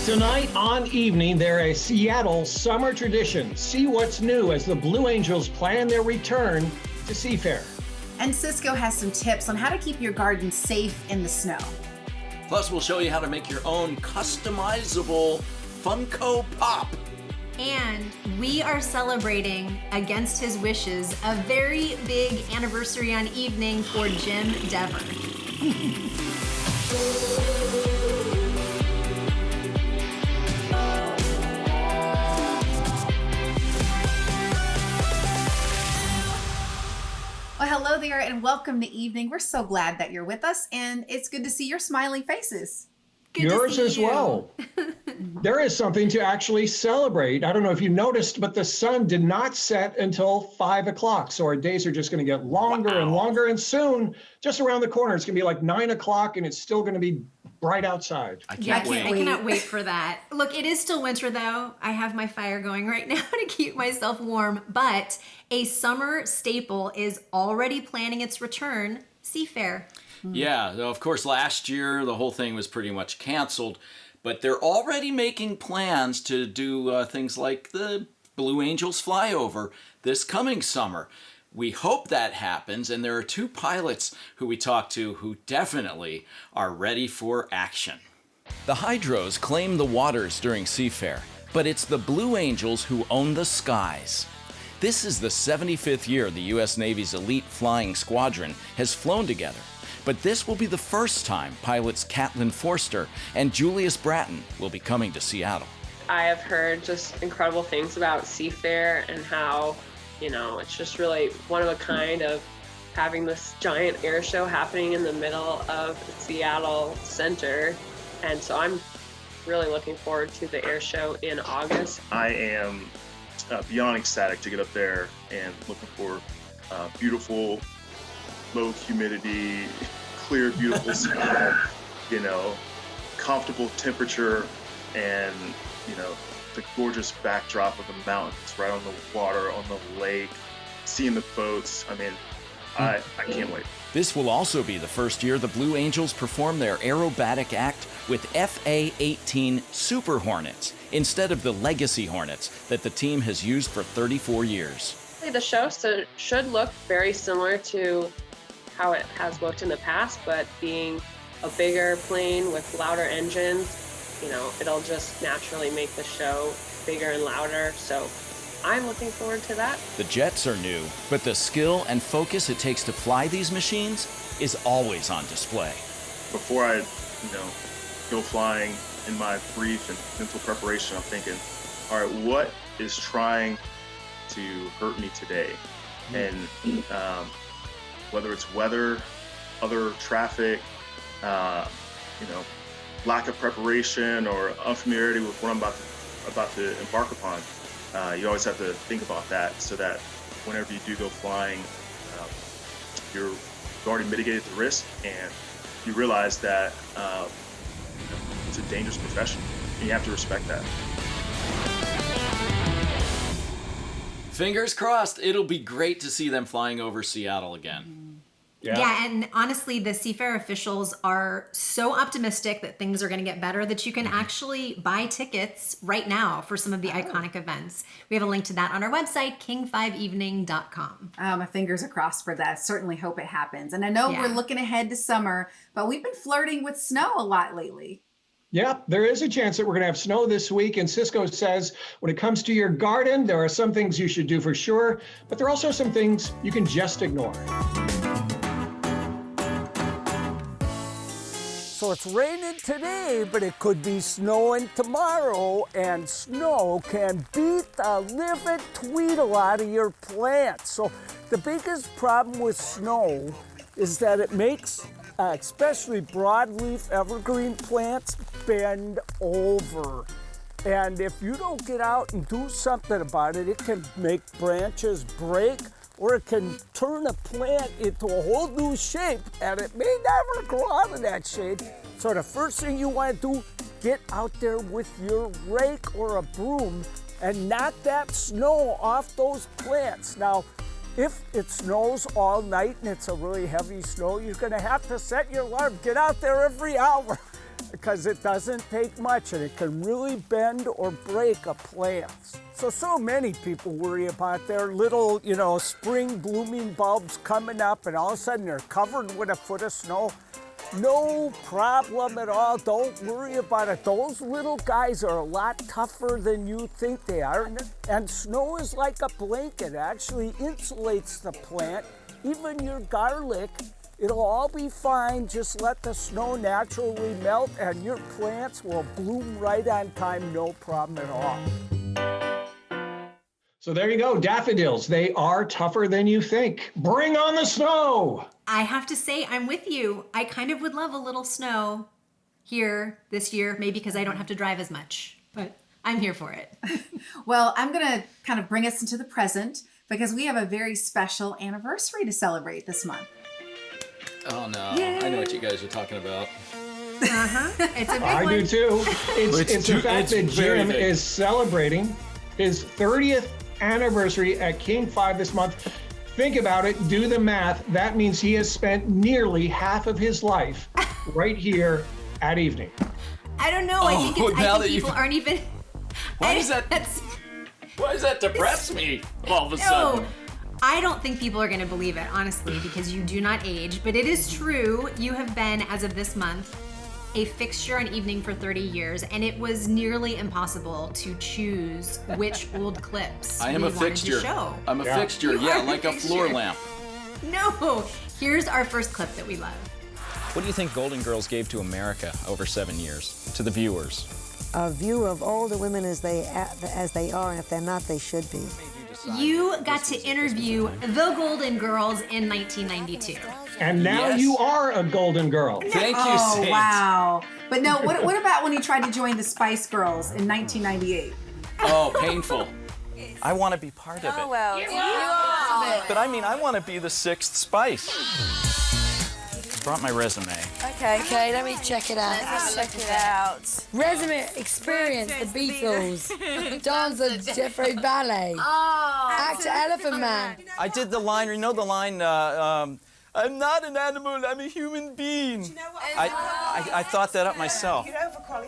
Tonight on Evening, they're a Seattle summer tradition. See what's new as the Blue Angels plan their return to Seafair. And Ciscoe has some tips on how to keep your garden safe in the snow. Plus, we'll show you how to make your own customizable Funko Pop. And we are celebrating, against his wishes, a very big anniversary on Evening for Jim Dever. Well, hello there and welcome to Evening. We're so glad that you're with us, and it's good to see your smiling faces. Good Yours to see as you. well. There is something to actually celebrate. I don't know if you noticed, but the sun did not set until 5 o'clock. So our days are just going to get longer and longer. And soon, just around the corner, it's going to be like 9 o'clock and it's still going to be bright outside. I can't wait. I cannot wait for that. Look, it is still winter though. I have my fire going right now to keep myself warm, but a summer staple is already planning its return, Seafair. Yeah, of course, last year the whole thing was pretty much canceled, but they're already making plans to do things like the Blue Angels flyover this coming summer. We hope that happens, and there are two pilots who we talked to who definitely are ready for action. The Hydros claim the waters during Seafair, but it's the Blue Angels who own the skies. This is the 75th year the U.S. Navy's elite flying squadron has flown together. But this will be the first time pilots Catlin Forster and Julius Bratton will be coming to Seattle. I have heard just incredible things about Seafair and how, it's just really one of a kind of having this giant air show happening in the middle of Seattle Center. And so I'm really looking forward to the air show in August. I am beyond ecstatic to get up there and looking for beautiful, low humidity, clear, beautiful sky, comfortable temperature, and, the gorgeous backdrop of the mountains right on the water, on the lake, seeing the boats. I can't wait. This will also be the first year the Blue Angels perform their aerobatic act with FA-18 Super Hornets instead of the Legacy Hornets that the team has used for 34 years. The show should look very similar to how it has looked in the past, but being a bigger plane with louder engines, it'll just naturally make the show bigger and louder. So I'm looking forward to that. The jets are new, but the skill and focus it takes to fly these machines is always on display. Before I, go flying, in my brief and mental preparation, I'm thinking, all right, what is trying to hurt me today? And whether it's weather, other traffic, lack of preparation or unfamiliarity with what I'm about to embark upon, you always have to think about that so that whenever you do go flying, you've already mitigated the risk and you realize that it's a dangerous profession and you have to respect that. Fingers crossed, it'll be great to see them flying over Seattle again. Yeah, and honestly, the Seafair officials are so optimistic that things are going to get better that you can actually buy tickets right now for some of the iconic events. We have a link to that on our website, king5evening.com. My fingers are crossed for that. Certainly hope it happens. And I know we're looking ahead to summer, but we've been flirting with snow a lot lately. Yeah, there is a chance that we're going to have snow this week. And Ciscoe says when it comes to your garden, there are some things you should do for sure, but there are also some things you can just ignore. So it's raining today, but it could be snowing tomorrow, and snow can beat the living tweedle out of your plants. So the biggest problem with snow is that it makes especially broadleaf evergreen plants bend over. And if you don't get out and do something about it, it can make branches break, or it can turn a plant into a whole new shape, and it may never grow out of that shape. So the first thing you want to do, get out there with your rake or a broom and knock that snow off those plants. Now, if it snows all night and it's a really heavy snow, you're gonna have to set your alarm. Get out there every hour. because it doesn't take much and it can really bend or break a plant. So many people worry about their little, spring blooming bulbs coming up and all of a sudden they're covered with a foot of snow. No problem at all. Don't worry about it. Those little guys are a lot tougher than you think they are. And snow is like a blanket. It actually insulates the plant. Even your garlic, it'll all be fine. Just let the snow naturally melt and your plants will bloom right on time. No problem at all. So there you go, daffodils. They are tougher than you think. Bring on the snow. I have to say, I'm with you. I kind of would love a little snow here this year, maybe because I don't have to drive as much, but I'm here for it. Well, I'm going to kind of bring us into the present because we have a very special anniversary to celebrate this month. Oh no, Yay. I know what you guys are talking about. It's a big I one. do too. It's the fact that very Jim big. is celebrating his 30th anniversary at King 5 this month. Think about it, do the math. That means he has spent nearly half of his life right here at evening. I don't know. I think, now I that think people you've- aren't even. Why does that depress me all of a No, sudden? I don't think people are going to believe it, honestly, because you do not age. But it is true. You have been, as of this month, a fixture on Evening for 30 years, and it was nearly impossible to choose which old clips I am we a wanted fixture. to show. I'm a Yeah. fixture, You yeah, are a like a floor fixture. lamp. No, here's our first clip that we love. What do you think Golden Girls gave to America over 7 years, to the viewers? A view of all the women as they are, and if they're not, they should be. You got to interview the Golden Girls in 1992. And now Yes. you are a golden girl. Thank you, Oh, Saint. wow. But no, what about when he tried to join the Spice Girls in 1998? Oh, painful. I want to be part of it. Oh, well. But I mean, I want to be the sixth Spice. I brought my resume. Okay, let me check it out. Resume experience, the Beatles. Dancer, Jeffrey Ballet. Actor, Elephant Man. I did the line, you know the line, I'm not an animal, I'm a human being. I thought that up myself.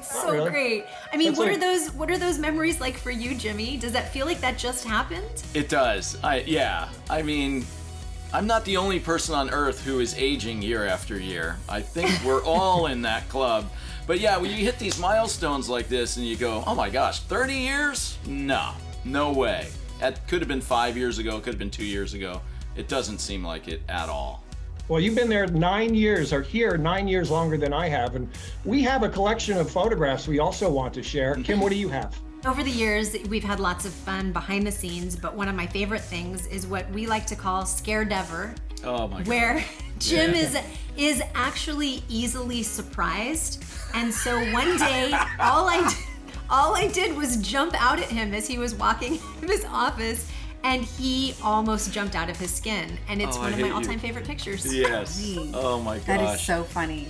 So really. great. I mean, That's what are those memories like for you, Jimmy? Does that feel like that just happened? It does. I mean, I'm not the only person on earth who is aging year after year. I think we're all in that club. But yeah, when you hit these milestones like this and you go, oh my gosh, 30 years? No way. That could have been 5 years ago, could have been 2 years ago. It doesn't seem like it at all. Well, you've been there 9 years, or here 9 years longer than I have. And we have a collection of photographs we also want to share. Kim, what do you have? Over the years, we've had lots of fun behind the scenes, but one of my favorite things is what we like to call Scaredever, Oh my god. where Jim Yeah. is actually easily surprised. And so one day, all I did was jump out at him as he was walking out of his office, and he almost jumped out of his skin. And it's Oh, one I of my hate you. all-time favorite pictures. Yes. Golly. Oh my gosh. That is so funny.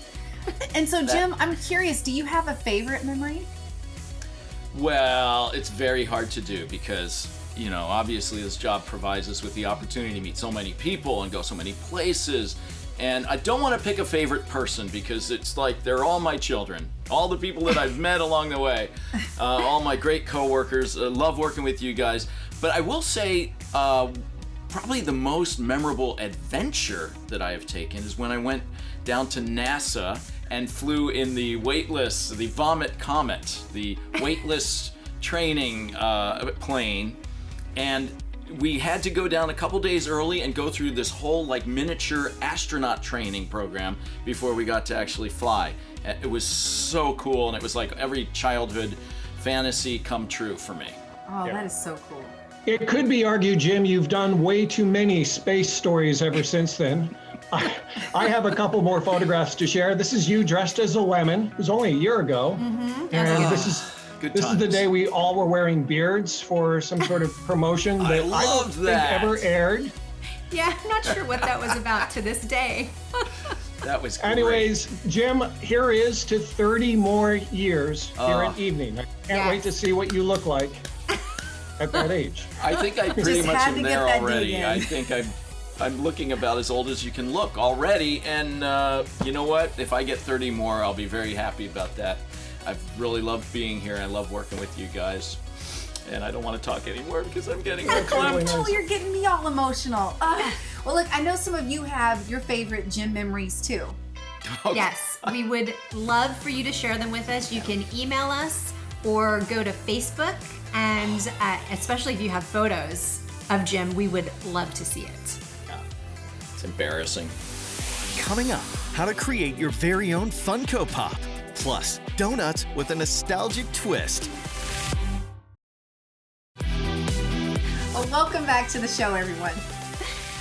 And so, Jim, I'm curious, do you have a favorite memory? Well, it's very hard to do because, you know, obviously this job provides us with the opportunity to meet so many people and go so many places. And I don't want to pick a favorite person because it's like they're all my children. All the people that I've met along the way, all my great coworkers, love working with you guys. But I will say, probably the most memorable adventure that I have taken is when I went down to NASA and flew in the weightless, the Vomit Comet, the weightless training plane. And we had to go down a couple days early and go through this whole like miniature astronaut training program before we got to actually fly. It was so cool, and it was like every childhood fantasy come true for me. Oh, that is so cool. It could be argued, Jim, you've done way too many space stories ever since then. I have a couple more photographs to share. This is you dressed as a lemon. It was only a year ago. And this is Good this is the times. day we all were wearing beards for some sort of promotion that I don't loved think that. ever aired. Yeah, I'm not sure what that was about to this day. That was great. Anyways, Jim, here is to 30 more years here at Evening. I can't wait to see what you look like at that age. I think I pretty Just much had am to get there that already. dig in. I think I'm looking about as old as you can look already, and you know what? If I get 30 more, I'll be very happy about that. I've really loved being here. I love working with you guys. And I don't want to talk anymore because I'm getting verklempt. Oh, you're getting me all emotional. Well, look, I know some of you have your favorite gym memories too. Okay. Yes, we would love for you to share them with us. You can email us or go to Facebook, and especially if you have photos of Jim, we would love to see it. It's embarrassing. Coming up, how to create your very own Funko Pop, plus donuts with a nostalgic twist. Well, welcome back to the show, everyone.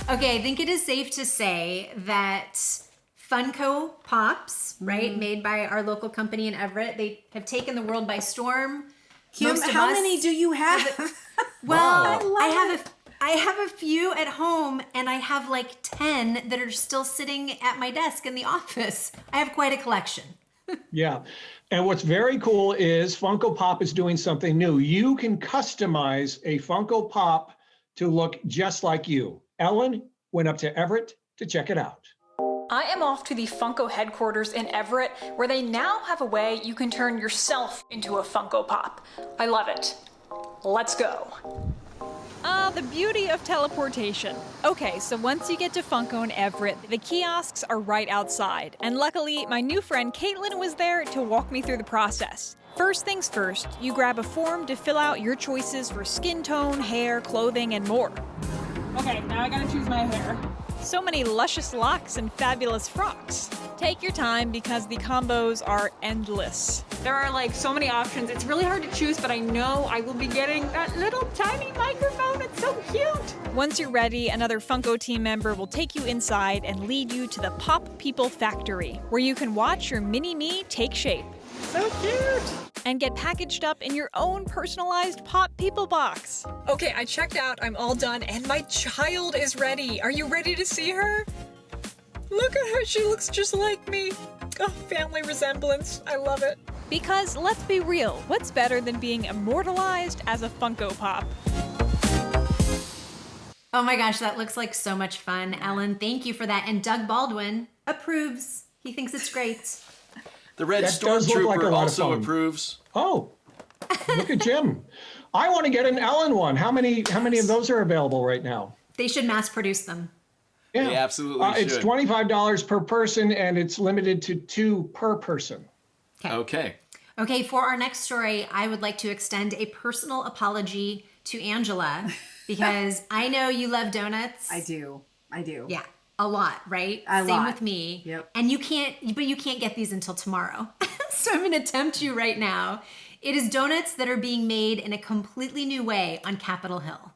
Okay, I think it is safe to say that Funko Pops, right, made by our local company in Everett, they have taken the world by storm. Kim, how many do you have? Well, I have a few at home, and I have like 10 that are still sitting at my desk in the office. I have quite a collection. Yeah. And what's very cool is Funko Pop is doing something new. You can customize a Funko Pop to look just like you. Ellen went up to Everett to check it out. I am off to the Funko headquarters in Everett, where they now have a way you can turn yourself into a Funko Pop. I love it. Let's go. The beauty of teleportation. Okay, so once you get to Funko in Everett, the kiosks are right outside. And luckily, my new friend Caitlin was there to walk me through the process. First things first, you grab a form to fill out your choices for skin tone, hair, clothing, and more. Okay, now I gotta choose my hair. So many luscious locks and fabulous frocks. Take your time because the combos are endless. There are like so many options. It's really hard to choose, but I know I will be getting that little tiny microphone. It's so cute. Once you're ready, another Funko team member will take you inside and lead you to the Pop People Factory, where you can watch your mini-me take shape. So cute. And get packaged up in your own personalized Pop People box. Okay, I checked out. I'm all done, and my child is ready. Are you ready to see her? Look at her. She looks just like me. Oh, family resemblance. I love it. Because let's be real, what's better than being immortalized as a Funko Pop? Oh my gosh, that looks like so much fun. Ellen, thank you for that. And Doug Baldwin approves. He thinks it's great. The Red That does look like a Stormtrooper lot of also fun. approves. Oh, look at Jim. I want to get an Ellen one. How many of those are available right now? They should mass produce them. Yeah, They absolutely should. It's $25 per person, and it's limited to 2 per person. Okay. Okay, for our next story, I would like to extend a personal apology to Angela because I know you love donuts. I do. Yeah, a lot, right? A Same lot. with me. Yep. And you can't get these until tomorrow. So I'm going to tempt you right now. It is donuts that are being made in a completely new way on Capitol Hill.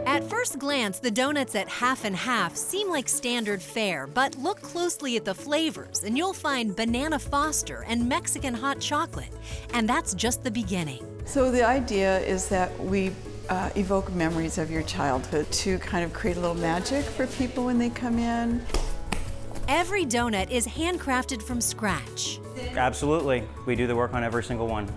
At first glance, the donuts at Half and Half seem like standard fare, but look closely at the flavors and you'll find banana Foster and Mexican hot chocolate. And that's just the beginning. So the idea is that we evoke memories of your childhood to kind of create a little magic for people when they come in. Every donut is handcrafted from scratch. Absolutely. We do the work on every single one.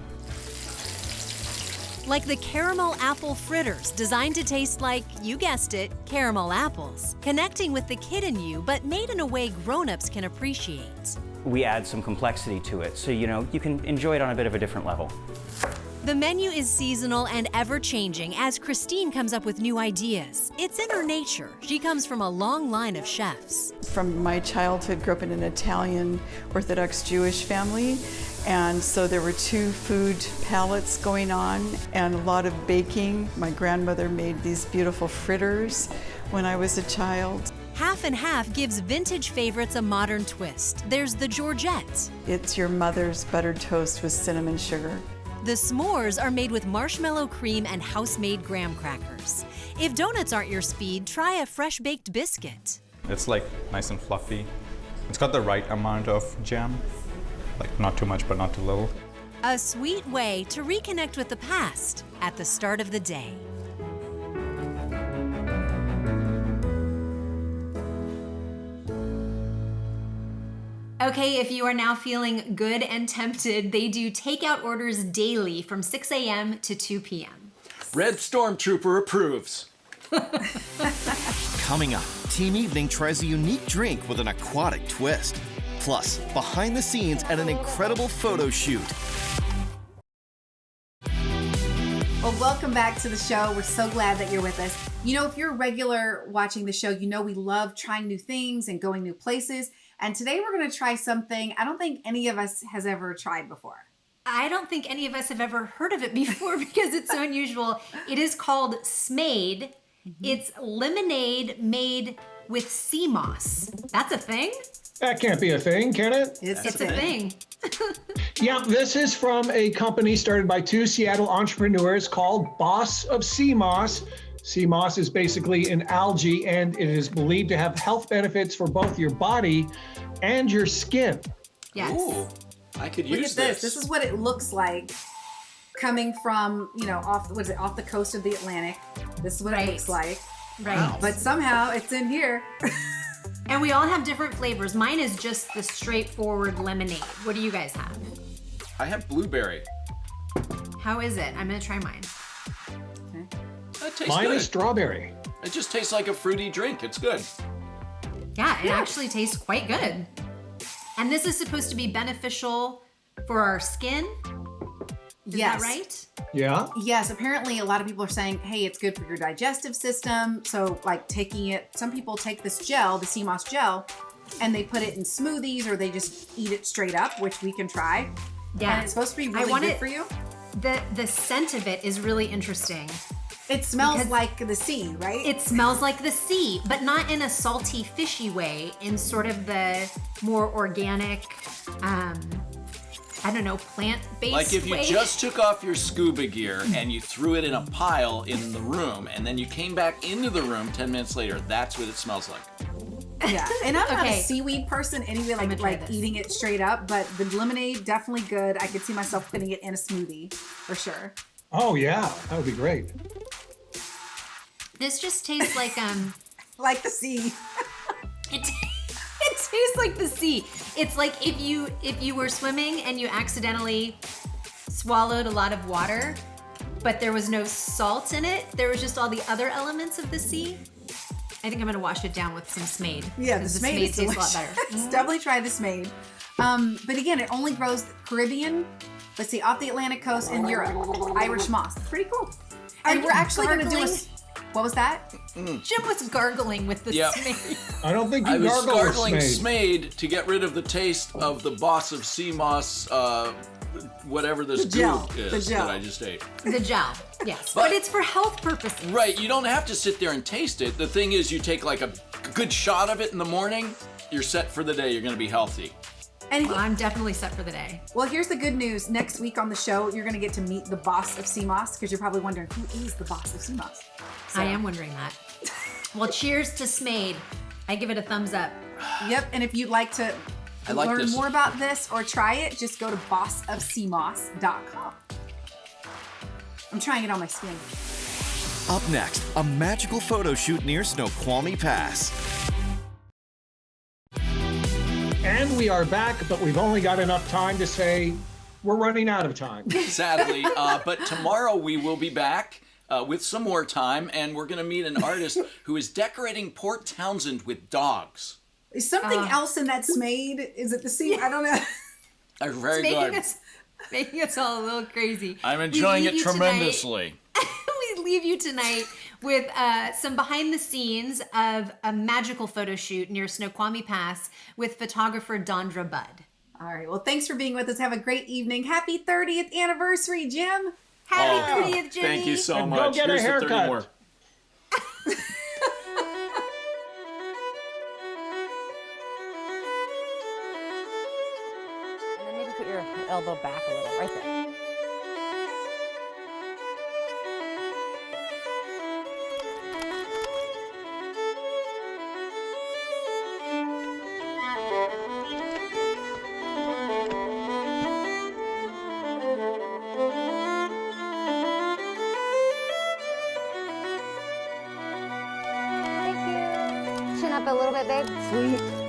Like the caramel apple fritters, designed to taste like, you guessed it, caramel apples. Connecting with the kid in you, but made in a way grown-ups can appreciate. We add some complexity to it, so you can enjoy it on a bit of a different level. The menu is seasonal and ever-changing as Christine comes up with new ideas. It's in her nature. She comes from a long line of chefs. From my childhood, grew up in an Italian Orthodox Jewish family, and so there were 2 food palettes going on and a lot of baking. My grandmother made these beautiful fritters when I was a child. Half and Half gives vintage favorites a modern twist. There's the Georgette. It's your mother's buttered toast with cinnamon sugar. The s'mores are made with marshmallow cream and house-made graham crackers. If donuts aren't your speed, try a fresh-baked biscuit. It's like nice and fluffy. It's got the right amount of jam, like not too much but not too little. A sweet way to reconnect with the past at the start of the day. Okay, if you are now feeling good and tempted, they do takeout orders daily from 6 a.m. to 2 p.m. Red Stormtrooper approves. Coming up, Team Evening tries a unique drink with an aquatic twist. Plus, behind the scenes at an incredible photo shoot. Well, welcome back to the show. We're so glad that you're with us. You know, if you're a regular watching the show, you know we love trying new things and going new places. And today we're going to try something I don't think any of us has ever tried before. I don't think any of us have ever heard of it before because it's so unusual. It is called Smade. It's lemonade made with sea moss. That's a thing? That can't be a thing, can it? It's a thing. Yeah, this is from a company started by two Seattle entrepreneurs called Boss of Sea Moss. Sea moss is basically an algae, and it is believed to have health benefits for both your body and your skin. Yes. Ooh, I could use Look at this. This is what it looks like coming from, you know, off the coast of the Atlantic. This is what it looks like. Right. Wow. But somehow it's in here. And we all have different flavors. Mine is just the straightforward lemonade. What do you guys have? I have blueberry. How is it? I'm gonna try mine. It tastes Mine good. is strawberry. It just tastes like a fruity drink. It's good. Yeah, it actually tastes quite good. And this is supposed to be beneficial for our skin. Is that right? Yeah. Yes, apparently a lot of people are saying, hey, it's good for your digestive system. So like taking it, some people take this gel, the sea moss gel, and they put it in smoothies or they just eat it straight up, which we can try. Yeah. And it's supposed to be really good for you. The scent of it is really interesting. It smells like the sea, right? It smells like the sea, but not in a salty, fishy way, in sort of the more organic, I don't know, plant-based Like if you way. just took off your scuba gear and you threw it in a pile in the room, and then you came back into the room 10 minutes later, that's what it smells like. Yeah, and I'm not a Okay. seaweed person anyway, like eating it straight up, but the lemonade, definitely good. I could see myself putting it in a smoothie, for sure. Oh, yeah. That would be great. This just tastes like like the sea. It tastes like the sea. It's like if you were swimming and you accidentally swallowed a lot of water, but there was no salt in it. There was just all the other elements of the sea. I think I'm gonna wash it down with some Smade. Yeah, the 'cause Smade is tastes a lot delicious. better. Definitely try the Smade. But again, it only grows the Caribbean, let's see, off the Atlantic coast in Europe. Irish moss. Pretty cool. And we're actually gonna do a... What was that? Jim was gargling with the Smade. I don't think I you was gargle with gargling Smade. Smade to get rid of the taste of the Boss of Sea Moss, whatever this gel. goop The is gel. that I just ate. The gel, yes. But it's for health purposes. Right, you don't have to sit there and taste it. The thing is, you take like a good shot of it in the morning, you're set for the day, you're gonna be healthy. And I'm definitely set for the day. Well, here's the good news. Next week on the show, you're going to get to meet the boss of sea moss, because you're probably wondering, who is the boss of sea moss? So- I am wondering that. Well, cheers to Smade. I give it a thumbs up. Yep, and if you'd like to like learn this. more about this or try it, just go to bossofseamoss.com. I'm trying it on my skin. Up next, a magical photo shoot near Snoqualmie Pass. And we are back, but we've only got enough time to say we're running out of time. Sadly, but tomorrow we will be back with some more time, and we're going to meet an artist who is decorating Port Townsend with dogs. Is something else in that Smade? Is it the sea? I don't know. They're very It's good. making us all a little crazy. I'm We enjoying leave it you tonight- tremendously. We leave you tonight with some behind the scenes of a magical photo shoot near Snoqualmie Pass with photographer Dondra Budd. All right. Well, thanks for being with us. Have a great evening. Happy 30th anniversary, Jim. Happy 30th, Jimmy. Thank you so And go much. get a Here's the 30 haircut. more. And then maybe put your elbow back a little, right there. Thank you. Chin up a little bit, babe. Sweet.